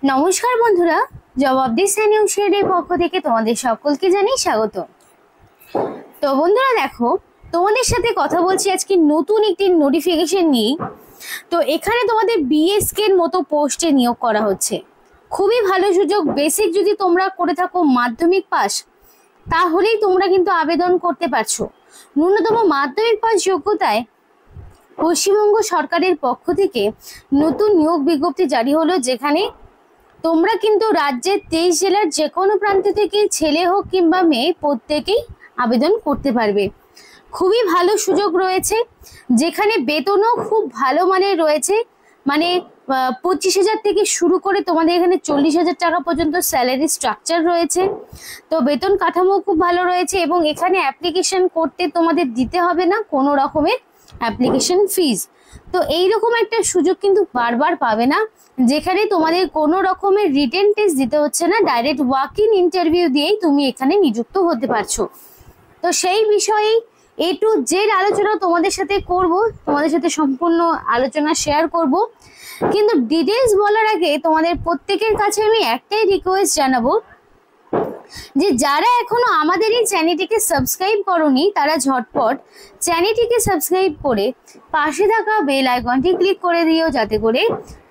নমস্কার বন্ধুরা, জবাবদি শেয়ারের পক্ষ থেকে তোমাদের সকলকে জানাই স্বাগত। তো বন্ধুরা দেখো, তোমাদের সাথে কথা বলছি আজকে নতুন একটি নোটিফিকেশন নিয়ে। তো এখানে তোমাদের বিএসকে এর মতো পোস্টে নিয়োগ করা হচ্ছে। খুবই ভালো সুযোগ। বেসিক যদি তোমরা করে থাকো মাধ্যমিক পাস, তাহলেই তোমরা কিন্তু আবেদন করতে পারছো। ন্যূনতম মাধ্যমিক পাস যোগ্যতায় পশ্চিমবঙ্গ সরকারের পক্ষ থেকে নতুন নিয়োগ বিজ্ঞপ্তি জারি হলো, যেখানে তোমরা কিন্তু রাজ্যের 23 জেলার যে কোনো প্রান্ত থেকে ছেলে হোক কিংবা মেয়ে প্রত্যেকেই আবেদন করতে পারবে। খুবই ভালো সুযোগ রয়েছে, যেখানে বেতনও খুব ভালো মানের রয়েছে। মানে 25,000 থেকে শুরু করে তোমাদের এখানে 40,000 টাকা পর্যন্ত স্যালারি স্ট্রাকচার রয়েছে। তো বেতন কাঠামো খুব ভালো রয়েছে এবং এখানে অ্যাপ্লিকেশন করতে তোমাদের দিতে হবে না কোনো রকমের অ্যাপ্লিকেশন ফিজ। তো এইরকম একটা সুযোগ কিন্তু বারবার পাবে না, যেখানে তোমাদের কোনো রকমের রিটেন টেস্ট দিতে হচ্ছে না, ডাইরেক্ট ওয়াক ইন ইন্টারভিউ দিয়েই তুমি এখানে নিযুক্ত হতে পারছো। তো সেই বিষয়েই A to Z আলোচনা তোমাদের সাথে করব, তোমাদের সাথে সম্পূর্ণ আলোচনা শেয়ার করব। কিন্তু ডিটেলস বলার আগে তোমাদের প্রত্যেকের কাছে আমি একটাই রিকোয়েস্ট জানাবো, যে যারা এখনো আমাদের এই চ্যানেলটিকে সাবস্ক্রাইব করোনি তারা ঝটপট চ্যানেলটিকে সাবস্ক্রাইব করে পাশে থাকা বেল আইকনটি ক্লিক করে দিও, যাতে করে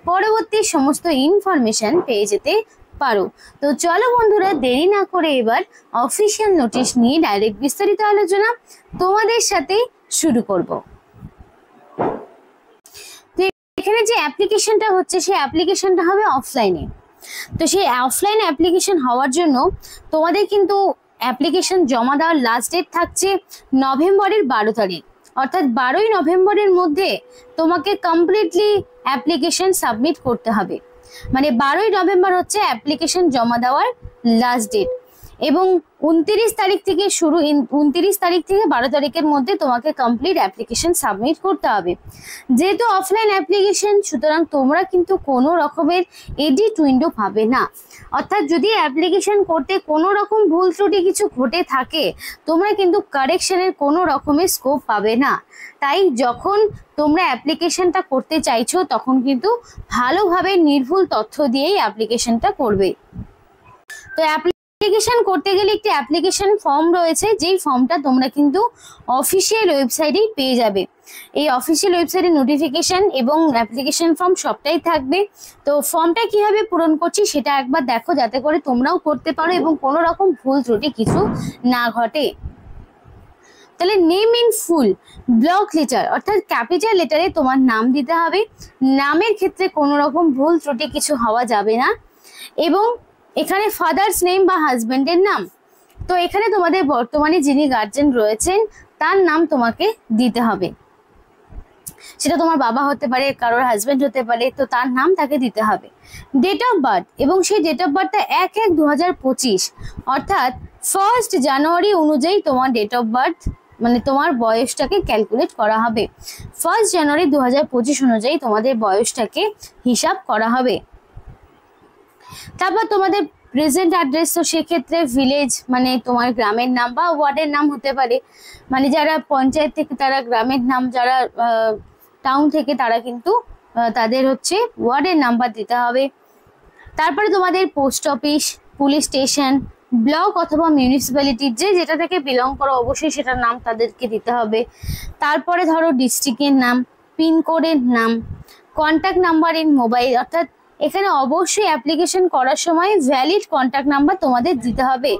পরবর্তী সমস্ত ইনফরমেশন পেয়ে যেতে পারো। তো চলো বন্ধুরা, দেরি না করে এবার অফিসিয়াল নোটিশ নিয়ে ডাইরেক্ট বিস্তারিত আলোচনা তোমাদের সাথে শুরু করব। তো এখানে যে অ্যাপ্লিকেশনটা হচ্ছে, সেই অ্যাপ্লিকেশনটা হবে অফলাইনে। তো সেই অফলাইন অ্যাপ্লিকেশন হওয়ার জন্য তোমাদের কিন্তু অ্যাপ্লিকেশন জমা দেওয়ার লাস্ট ডেট থাকছে নভেম্বরের 12 তারিখ। অর্থাৎ 12ই নভেম্বরের মধ্যে তোমাকে কমপ্লিটলি অ্যাপ্লিকেশন সাবমিট করতে হবে। মানে 12ই নভেম্বর হচ্ছে অ্যাপ্লিকেশন জমা দেওয়ার লাস্ট ডেট, এবং 29 তারিখ থেকে 12 তারিখের মধ্যে তোমাকে কমপ্লিট অ্যাপ্লিকেশন সাবমিট করতে হবে। যেহেতু অফলাইন অ্যাপ্লিকেশন, সুতরাং তোমরা কিন্তু কোনো রকমের এডিট উইন্ডো পাবে না। অর্থাৎ যদি অ্যাপ্লিকেশন করতে কোনো রকম ভুল ত্রুটি কিছু ঘটে থাকে, তোমরা কিন্তু কারেকশনের কোনো রকমের স্কোপ পাবে না। তাই যখন তোমরা অ্যাপ্লিকেশনটা করতে চাইছো, তখন কিন্তু ভালোভাবে নির্ভুল তথ্য দিয়েই অ্যাপ্লিকেশনটা করবে। তো অ্যাপ্লিকেশন করতে গেলে একটি অ্যাপ্লিকেশন ফর্ম রয়েছে, যেই ফর্মটা তোমরা কিন্তু অফিসিয়াল ওয়েবসাইটেই পেয়ে যাবে। এই অফিসিয়াল ওয়েবসাইটে নোটিফিকেশন এবং অ্যাপ্লিকেশন ফর্ম সবটাই থাকবে। তো ফর্মটা কিভাবে পূরণ করছি সেটা একবার দেখো, যাতে করে তোমরাও করতে পারো এবং কোনো রকম ভুল ত্রুটি কিছু না ঘটে। তাহলে name in full block letter, অর্থাৎ ক্যাপিটাল লেটারে তোমার নাম দিতে হবে। নামের ক্ষেত্রে কোনো রকম ভুল ত্রুটি কিছু হওয়া যাবে না। এবং এখানে ফাদার্স নেম বা হাজবেন্ডের নাম, তো এখানে তোমাদের বর্তমানে যিনি গার্জেন রয়েছেন তার নাম তোমাকে দিতে হবে। সেটা তোমার বাবা হতে পারে, কারোর হাজবেন্ড হতে পারে, তো তার নাম তাকে দিতে হবে। ডেট অফ বার্থ, এবং সেই ডেট অফ বার্থটা 1/1/2025, অর্থাৎ 1 জানুয়ারি অনুযায়ী তোমার ডেট অফ বার্থ, মানে তোমার বয়সটাকে ক্যালকুলেট করা হবে। 1 জানুয়ারি 2025 অনুযায়ী তোমাদের বয়সটাকে হিসাব করা হবে। তারপর তোমাদের প্রেজেন্ট অ্যাড্রেস, তো সেক্ষেত্রে ভিলেজ মানে তোমার গ্রামের নাম বা ওয়ার্ডের নাম হতে পারে। মানে যারা পঞ্চায়েত থেকে তারা গ্রামের নাম, যারা টাউন থেকে তারা কিন্তু তাদের হচ্ছে ওয়ার্ডের নাম্বার দিতে হবে। তারপরে তোমাদের post office, police station, block অথবা মিউনিসিপ্যালিটির যেটা থেকে বিলং করো অবশ্যই সেটার নাম তাদেরকে দিতে হবে। তারপরে ধরো ডিস্ট্রিক্টের নাম, পিনকোডের নাম, কন্ট্যাক্ট নাম্বার ইন মোবাইল, অর্থাৎ এখানে অবশ্যই অ্যাপ্লিকেশন করার সময় ভ্যালিড কন্ট্যাক্ট নাম্বার তোমাদের দিতে হবে,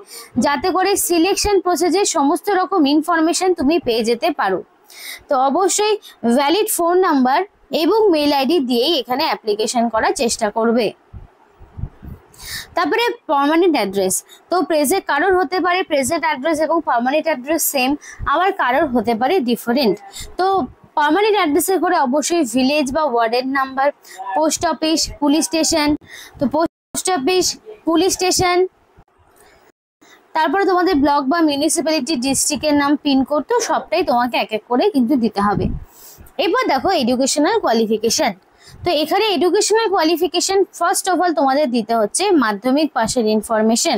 যাতে করে সিলেকশন প্রসেসের সমস্ত রকম ইনফরমেশন তুমি পেয়ে যেতে পারো। তো অবশ্যই ভ্যালিড ফোন নাম্বার এবং মেল আইডি দিয়েই এখানে অ্যাপ্লিকেশন করার চেষ্টা করবে। তারপরে পার্মানেন্ট অ্যাড্রেস, তো কারোর হতে পারে প্রেজেন্ট অ্যাড্রেস এবং পার্মানেন্ট অ্যাড্রেস সেম, আবার কারোর হতে পারে ডিফারেন্ট। তো পার্মানেন্ট অ্যাড্রেসের করে অবশ্যই ভিলেজ বা ওয়ার্ডের number, post office, police station, তো পোস্ট অফিস, পুলিশ স্টেশন, তারপরে তোমাদের ব্লক বা মিউনিসিপ্যালিটি, ডিস্ট্রিক্টের নাম, পিনকোড, তো সবটাই তোমাকে এক এক করে কিন্তু দিতে হবে। এবার দেখো এডুকেশনাল কোয়ালিফিকেশন, তো এখানে educational qualification first of all তোমাদের দিতে হচ্ছে মাধ্যমিক পাশের ইনফরমেশন।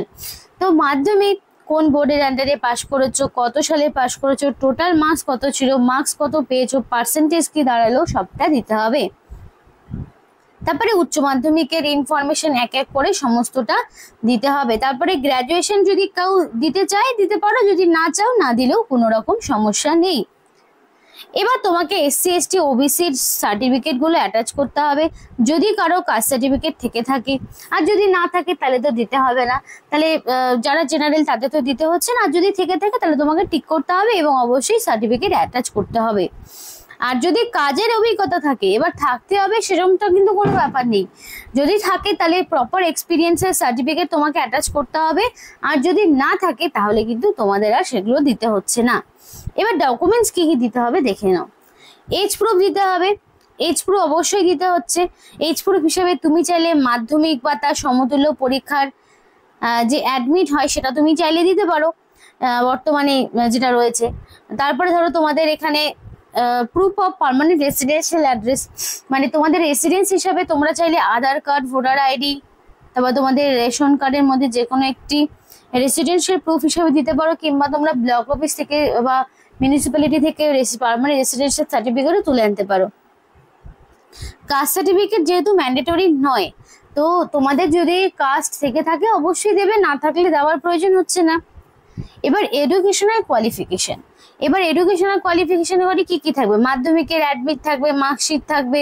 তো মাধ্যমিক কোন বোর্ডের আন্ডারে পাস করেছো, কত সালে পাস করেছো, টোটাল মার্কস কত ছিল, মার্কস কত পেয়েছো, পার্সেন্টেজ কি দাঁড়ালো, সবটা দিতে হবে। তারপরে উচ্চ মাধ্যমিকের ইনফরমেশন এক এক করে সমস্তটা দিতে হবে। তারপরে গ্র্যাজুয়েশন যদি কেউ দিতে চায় দিতে পারো, যদি না চাও না দিলেও কোনো রকম সমস্যা নেই। এবার তোমাকে এসসি এসটি ওবিসির সার্টিফিকেট গুলো অ্যাটাচ করতে হবে, যদি কারো কাস্ট সার্টিফিকেট থেকে থাকে। আর যদি না থাকে তাহলে তো দিতে হবে না, তাহলে যারা জেনারেল তাদের তো দিতে হচ্ছে না। আর যদি থেকে থাকে তাহলে তোমাকে টিক করতে হবে এবং অবশ্যই সার্টিফিকেট অ্যাটাচ করতে হবে। আর যদি কাজের অভিজ্ঞতা থাকে, এবার থাকতে হবে সেরকমটা কিন্তু কোনো ব্যাপার নেই, যদি থাকে তাহলে প্রপার এক্সপিরিয়েন্সের সার্টিফিকেট তোমাকে অ্যাটাচ করতে হবে। আর যদি না থাকে তাহলে কিন্তু তোমাদের আর সেগুলো দিতে হচ্ছে না। এবার ডকুমেন্টস কি কি দিতে হবে দেখে নাও। এজ প্রুফ দিতে হবে, এজ প্রুফ অবশ্যই দিতে হচ্ছে। এজ প্রুফ হিসেবে তুমি চাইলে মাধ্যমিক বা তার সমতুল্য পরীক্ষার যে অ্যাডমিট হয় সেটা তুমি চাইলে দিতে পারো বর্তমানে যেটা রয়েছে। তারপরে ধরো তোমাদের এখানে proof of permanent residential address, মানে তোমাদের রেসিডেন্স হিসাবে তোমরা চাইলে আধার কার্ড, ভোটার আইডি, তারপর তোমাদের রেশন কার্ডের মধ্যে যে কোনো একটি রেসিডেন্সিয়াল প্রুফ হিসাবে দিতে পারো, কিংবা তোমরা ব্লক অফিস থেকে বা মিউনিসিপ্যালিটি থেকে পার্মানেন্ট রেসিডেন্সিয়াল সার্টিফিকেটও তুলে আনতে পারো। কাস্ট সার্টিফিকেট যেহেতু ম্যান্ডেটরি নয়, তো তোমাদের যদি কাস্ট থেকে থাকে অবশ্যই দেবে, না থাকলে দেওয়ার প্রয়োজন হচ্ছে না। এবার এডুকেশনাল কোয়ালিফিকেশন, এবার এডুকেশনাল কোয়ালিফিকেশন এবারে কি কি থাকবে? মাধ্যমিকের অ্যাডমিট থাকবে, মার্কশিট থাকবে,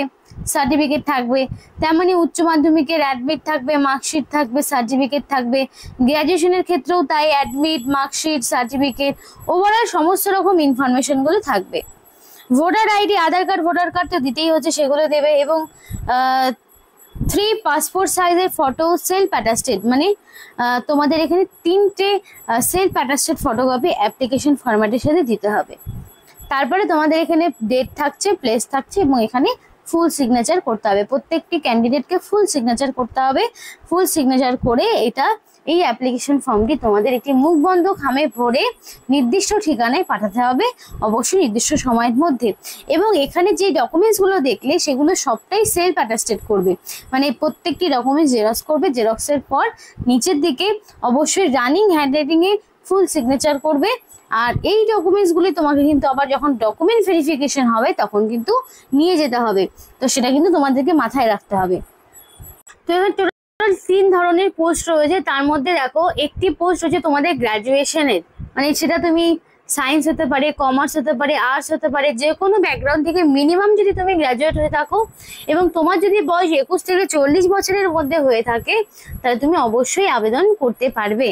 সার্টিফিকেট থাকবে। তেমনি উচ্চ মাধ্যমিকের অ্যাডমিট থাকবে, মার্কশিট থাকবে, সার্টিফিকেট থাকবে। গ্র্যাজুয়েশনের ক্ষেত্রেও তাই, অ্যাডমিট, মার্কশিট, সার্টিফিকেট, ওভারঅল সমস্ত রকম ইনফরমেশনগুলো থাকবে। ভোটার আইডি, আধার কার্ড, ভোটার কার্ড তো দিতেই হচ্ছে, সেগুলো দেবে। এবং 3 পাসপোর্ট সাইজের ফটো সেলফ অ্যাটাস্টেড, মানে তোমাদের এখানে 3টে সেলফ অ্যাটাস্টেড ফটোকপি অ্যাপ্লিকেশন ফরম্যাটের সাথে দিতে হবে। তারপরে তোমাদের এখানে ডেট থাকছে, প্লেস থাকছে, এবং এখানে ফুল সিগনেচার করতে হবে। প্রত্যেকটি ক্যান্ডিডেটকে ফুল সিগনেচার করতে হবে। ফুল সিগনেচার করে এই অ্যাপ্লিকেশন ফর্মটি তোমাদের একটি মুখবন্ধ খামে ভরে নির্দিষ্ট ঠিকানায় পাঠাতে হবে, অবশ্যই নির্দিষ্ট সময়ের মধ্যে। এবং এখানে যে ডকুমেন্টসগুলো দেখলে সেগুলো সবটাই সেলফ অ্যাটাস্টেড করবে, মানে প্রত্যেকটি ডকুমেন্টস জেরক্স করবে। জেরক্সের পর নিচের দিকে অবশ্যই রানিং হ্যান্ডরাইটিংয়ে ফুল সিগনেচার করবে। আর এই ডকুমেন্টসগুলি তোমাকে কিন্তু আবার যখন ডকুমেন্ট ভেরিফিকেশন হবে তখন কিন্তু নিয়ে যেতে হবে, তো সেটা কিন্তু তোমাদেরকে মাথায় রাখতে হবে। তো এবার টোটাল 3 ধরনের পোস্ট রয়েছে, তার মধ্যে দেখো একটি পোস্ট রয়েছে তোমাদের গ্র্যাজুয়েশনের, মানে সেটা তুমি সায়েন্স হতে পারে, কমার্স হতে পারে, আর্টস হতে পারে, যে কোনো ব্যাকগ্রাউন্ড থেকে মিনিমাম যদি তুমি গ্র্যাজুয়েট হয়ে থাকো এবং তোমার যদি বয়স 21 থেকে 40 বছরের মধ্যে হয়ে থাকে তাহলে তুমি অবশ্যই আবেদন করতে পারবে।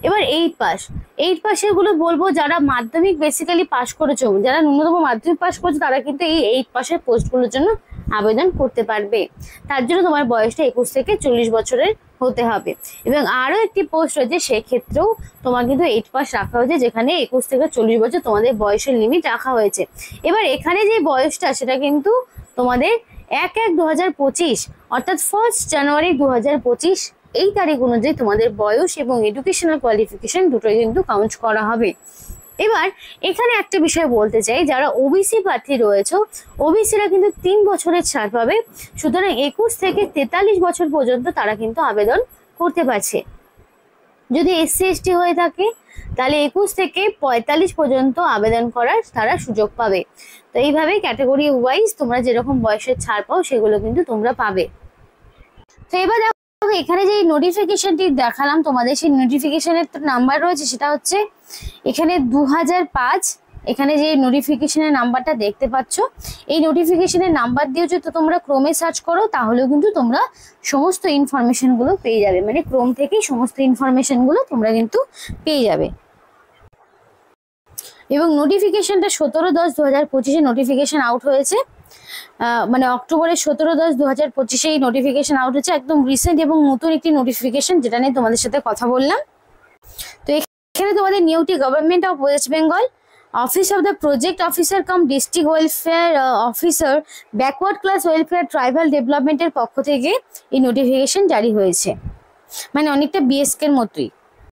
এবার 8 পাসের গুলো বলবো, যারা মাধ্যমিক বেসিক্যালি পাস করেছো, যারা ন্যূনতম মাধ্যমিক পাস করেছো তারা কিন্তু এই 8 পাসের পোস্টগুলোর জন্য আবেদন করতে পারবে। তার জন্য তোমার বয়সটা 21 থেকে 40 বছরের হতে হবে। এবং আরও একটি পোস্ট রয়েছে, সেক্ষেত্রেও তোমার কিন্তু 8 পাস রাখা হয়েছে, যেখানে 21 থেকে 40 বছর তোমাদের বয়সের লিমিট রাখা হয়েছে। এবার এখানে যে বয়সটা সেটা কিন্তু তোমাদের 1/1/2025 অর্থাৎ 1 জানুয়ারি 2025 এই তারিখ অনুযায়ী তোমাদের বয়স এবং এডুকেশনাল কোয়ালিফিকেশন দুটোই কিন্তু কাউন্ট করা হবে। এবার এখানে একটা বিষয় বলতে চাই, যারা ওবিসি প্রার্থী রয়েছে, ওবিসিরা কিন্তু 3 বছরের ছাড় পাবে। সুতরাং 21 থেকে 43 বছর পর্যন্ত তারা কিন্তু আবেদন করতে পারছে। যদি এসসি এসটি হয়ে থাকে তাহলে 21 থেকে 45 পর্যন্ত আবেদন করার তারা সুযোগ পাবে। তো এইভাবে ক্যাটাগরি ওয়াইজ তোমরা যেরকম বয়সের ছাড় পাও সেগুলো কিন্তু তোমরা পাবে। তো এবার এখানে যে নোটিফিকেশনটি দেখালাম তোমাদের, সেই নোটিফিকেশনের নাম্বার রয়েছে, সেটা হচ্ছে এখানে 2005। এখানে যে নোটিফিকেশনের নাম্বারটা দেখতে পাচ্ছ, এই নোটিফিকেশনের নাম্বার দিয়ে যদি তোমরা ক্রোমে সার্চ করো তাহলেও কিন্তু তোমরা সমস্ত ইনফরমেশনগুলো পেয়ে যাবে, মানে ক্রোম থেকেই সমস্ত ইনফরমেশনগুলো তোমরা কিন্তু পেয়ে যাবে। এবং নোটিফিকেশনটা 17/10/2025 নোটিফিকেশন আউট হয়েছে, মানে অক্টোবরের 17/10/2025 এই নোটিফিকেশন আউট হচ্ছে, একদম রিসেন্ট এবং নতুন একটি নোটিফিকেশন, যেটা নিয়ে তোমাদের সাথে কথা বললাম। তো এখানে তোমাদের নিউটি government of West Bengal, office of the project officer cum district welfare officer, backward class welfare tribal ডেভেলপমেন্টের পক্ষ থেকে এই নোটিফিকেশন জারি হয়েছে, মানে অনেকটা বিএসকের মতোই।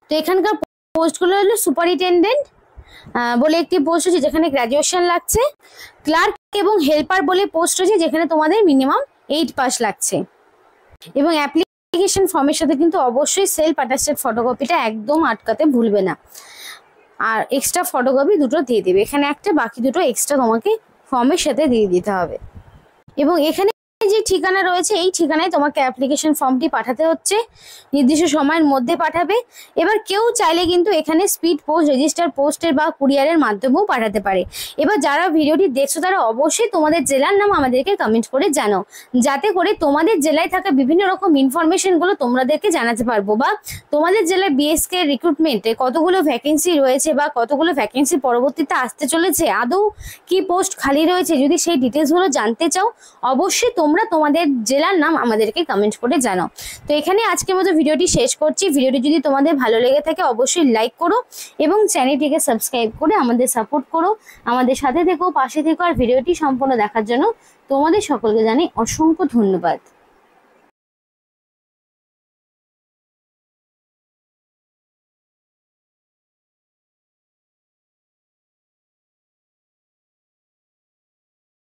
তো এখানকার পোস্টগুলো হলো সুপারিনটেন্ডেন্ট বলে একটি পোস্ট রয়েছে যেখানে গ্র্যাজুয়েশন লাগছে, ক্লার্ক এবং হেল্পার বলে পোস্ট রয়েছে যেখানে তোমাদের মিনিমাম 8 পাস লাগছে। এবং অ্যাপ্লিকেশন ফর্মের সাথে কিন্তু অবশ্যই সেলফ অ্যাটাস্টেড ফটোকপিটা একদম আটকাতে ভুলবে না, আর এক্সট্রা ফটোকপি দুটো দিয়ে দেবে, এখানে একটা বাকি দুটো এক্সট্রা তোমাকে ফর্মের সাথে দিয়ে দিতে হবে। এবং এখানে যে ঠিকানা রয়েছে এই ঠিকানায় তোমাকে অ্যাপ্লিকেশন ফর্মটি পাঠাতে হচ্ছে, নির্দিষ্ট সময়ের মধ্যে পাঠাবে। এবার কেউ চাইলে কিন্তু এখানে স্পিড পোস্ট, রেজিস্টার পোস্টের বা কুরিয়ারের মাধ্যমেও পাঠাতে পারে। এবার যারা ভিডিওটি দেখছো তারা অবশ্যই তোমাদের জেলার নাম আমাদেরকে কমেন্ট করে জানাও, যাতে করে তোমাদের জেলায় থাকা বিভিন্ন রকম ইনফরমেশনগুলো তোমাদেরকে জানাতে পারবো, বা তোমাদের জেলায় বিএসকে রিক্রুটমেন্টে কতগুলো ভ্যাকেন্সি রয়েছে বা কতগুলো ভ্যাকেন্সি পরবর্তীতে আসতে চলেছে, আদৌ কি পোস্ট খালি রয়েছে, যদি সেই ডিটেলসগুলো জানতে চাও অবশ্যই তোমরা তোমাদের জেলার নাম আমাদেরকে কমেন্ট করে জানাও। তো এখানে আজকের মতো ভিডিওটি শেষ করছি। ভিডিওটি যদি তোমাদের ভালো লেগে থাকে অবশ্যই লাইক করো এবং চ্যানেলটিকে সাবস্ক্রাইব করে আমাদের সাপোর্ট করো, আমাদের সাথে থেকো, পাশে থেকো। আর ভিডিওটি সম্পূর্ণ দেখার জন্য তোমাদের সকলকে জানাই অসংখ্য ধন্যবাদ।